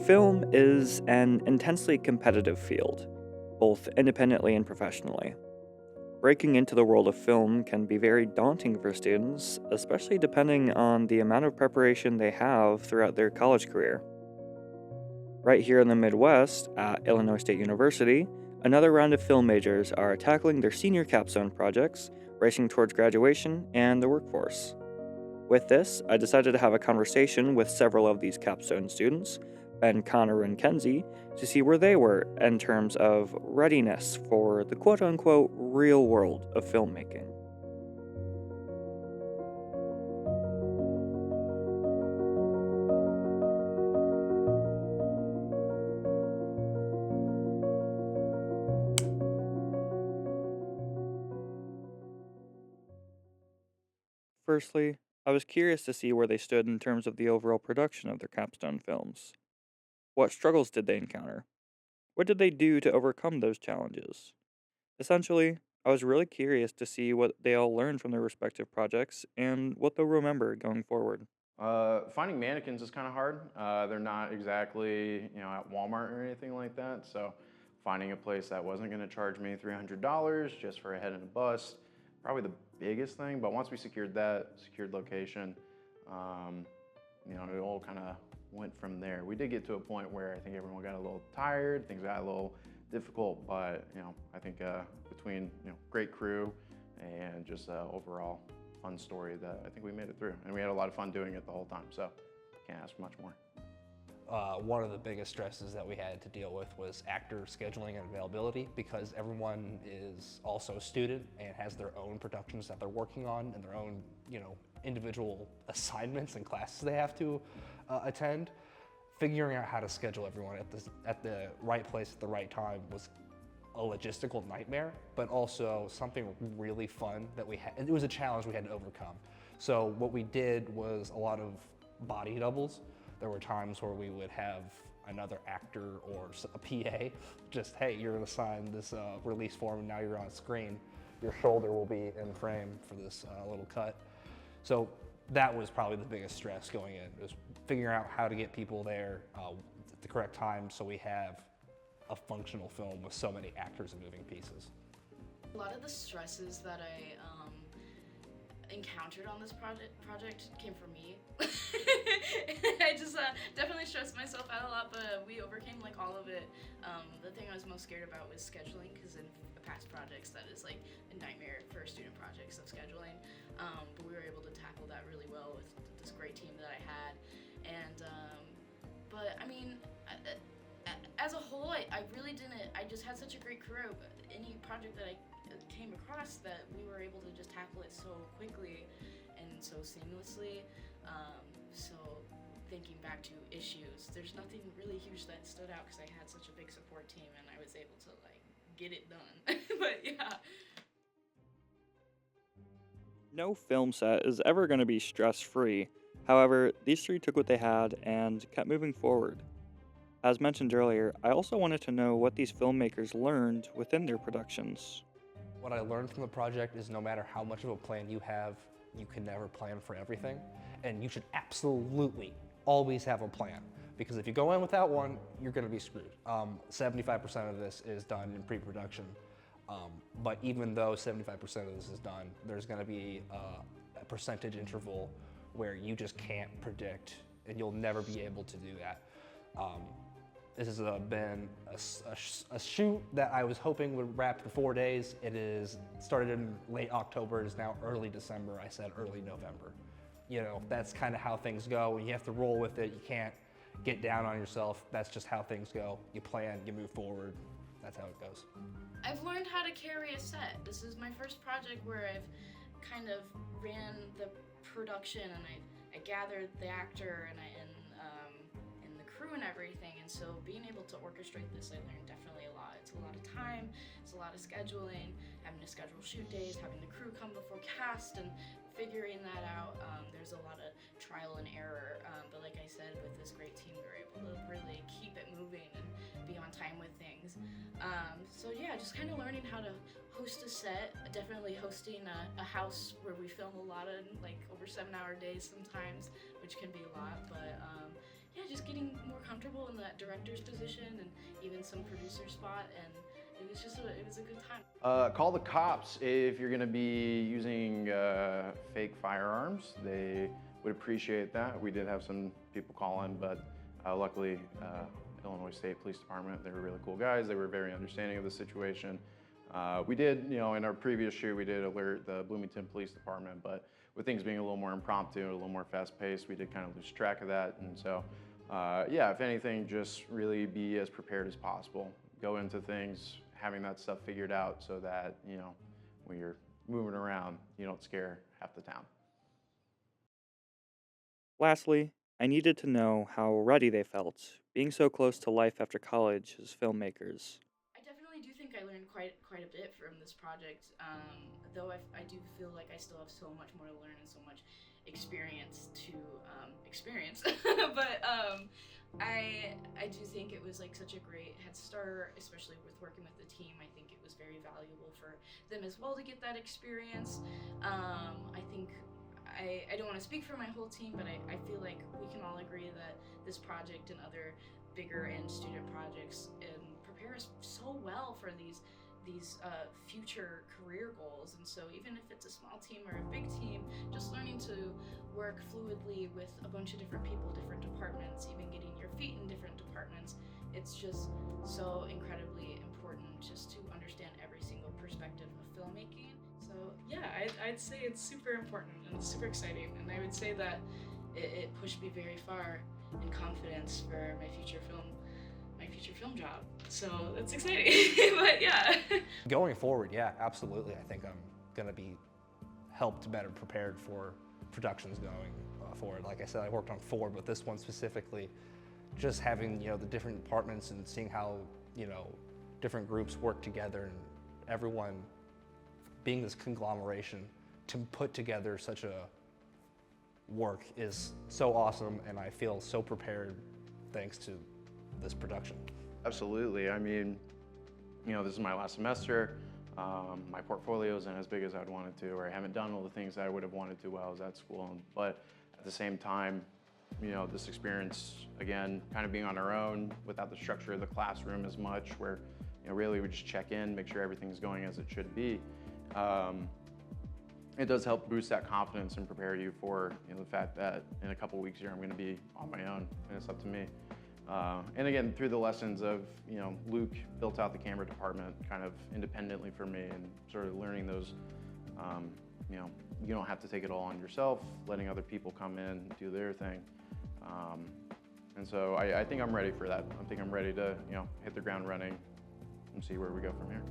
Film is an intensely competitive field, both independently and professionally. Breaking into the world of film can be very daunting for students, especially depending on the amount of preparation they have throughout their college career. Right here in the Midwest, at Illinois State University, another round of film majors are tackling their senior capstone projects, racing towards graduation and the workforce. With this, I decided to have a conversation with several of these capstone students, Ben, Connor, and Kenzie, to see where they were in terms of readiness for the quote unquote real world of filmmaking. Firstly, I was curious to see where they stood in terms of the overall production of their capstone films. What struggles did they encounter? What did they do to overcome those challenges? Essentially, I was really curious to see what they all learned from their respective projects and what they'll remember going forward. Finding mannequins is kind of hard. They're not exactly, at Walmart or anything like that. So finding a place that wasn't going to charge me $300 just for a head and a bust, probably the biggest thing. But once we secured that, secured location, um, it all kind of went from there. We did get to a point where I think everyone got a little tired, things got a little difficult, but I think between great crew and just overall fun story that I think we made it through, and we had a lot of fun doing it the whole time. So can't ask for much more. One of the biggest stresses that we had to deal with was actor scheduling and availability because everyone is also a student and has their own productions that they're working on and their own, individual assignments and classes they have to attend. Figuring out how to schedule everyone at the right place at the right time was a logistical nightmare, but also something really fun that we had. It was a challenge we had to overcome. So what we did was a lot of body doubles. There were times where we would have another actor or a PA just, hey, you're assigned this release form and now you're on screen. Your shoulder will be in frame for this little cut. So that was probably the biggest stress going in, was figuring out how to get people there at the correct time so we have a functional film with so many actors and moving pieces. A lot of the stresses that I encountered on this project came from me. I just definitely stressed myself out a lot, but we overcame like all of it. The thing I was most scared about was scheduling, because in past projects that is like a nightmare for student projects of scheduling. But we were able to tackle that really well with this great team that I had. And but I mean, as a whole, I really didn't. I just had such a great career. But any project that I came across, that we were able to just tackle it so quickly and so seamlessly. So thinking back to issues, there's nothing really huge that stood out because I had such a big support team and I was able to like get it done. But yeah. No film set is ever going to be stress free. However, these three took what they had and kept moving forward. As mentioned earlier, I also wanted to know what these filmmakers learned within their productions. What I learned from the project is no matter how much of a plan you have, you can never plan for everything. And you should absolutely always have a plan. Because if you go in without one, you're gonna be screwed. 75% of this is done in pre-production. But even though 75% of this is done, there's gonna be a percentage interval where you just can't predict and you'll never be able to do that. This has been a shoot that I was hoping would wrap in 4 days. It is started in late October, it is now early December. I said early November. That's kind of how things go. You have to roll with it. You can't get down on yourself. That's just how things go. You plan, you move forward. That's how it goes. I've learned how to carry a set. This is my first project where I've kind of ran the production and I gathered the actor and the crew and everything. And so being able to orchestrate this, I learned definitely a lot. It's a lot of time, it's a lot of scheduling, having to schedule shoot days, having the crew come before cast and figuring that out. There's a lot of trial and error, but like I said, with this great team, we were able to really keep it moving and be on time with things. So yeah, just kind of learning how to host a set, definitely hosting a house where we film a lot of like over 7-hour days sometimes, which can be a lot, but yeah, just getting more comfortable in that director's position and even some producer spot, and it was a good time. Call the cops if you're going to be using fake firearms. They would appreciate that. We did have some people call in, but luckily Illinois State Police Department, they were really cool guys. They were very understanding of the situation. We did, in our previous shoot, we did alert the Bloomington Police Department, but with things being a little more impromptu, a little more fast-paced, we did kind of lose track of that. And so, yeah, if anything, just really be as prepared as possible. Go into things having that stuff figured out so that, when you're moving around, you don't scare half the town. Lastly, I needed to know how ready they felt, being so close to life after college as filmmakers. I definitely do think I learned quite a bit from this project. Though I do feel like I still have so much more to learn and so much experience to experience. But I do think it was like such a great head start, especially with working with the team. I think it was very valuable for them as well to get that experience. I think I don't want to speak for my whole team, but I feel like we can all agree that this project and other bigger and student projects prepare us so well for these future career goals. And so even if it's a small team or a big team, just learning to work fluidly with a bunch of different people, different departments, even getting your feet in different departments, it's just so incredibly important just to understand every single perspective of filmmaking. So yeah, I'd say it's super important and super exciting, and I would say that it pushed me very far in confidence for my future film job. So that's exciting. But yeah. Going forward, yeah, absolutely. I think I'm gonna be helped better prepared for productions going forward. Like I said, I worked on 4, but this one specifically, just having the different departments and seeing how different groups work together and everyone being this conglomeration to put together such a work is so awesome, and I feel so prepared thanks to this production. Absolutely. I mean, this is my last semester. My portfolio isn't as big as I'd wanted to, or I haven't done all the things that I would have wanted to while I was at school. But at the same time, this experience, again, kind of being on our own without the structure of the classroom as much, where, really we just check in, make sure everything's going as it should be. It does help boost that confidence and prepare you for the fact that in a couple weeks here I'm going to be on my own and it's up to me. And again, through the lessons of, Luke built out the camera department kind of independently for me, and sort of learning those, you don't have to take it all on yourself, letting other people come in, do their thing. And so I think I'm ready for that. I think I'm ready to, hit the ground running and see where we go from here.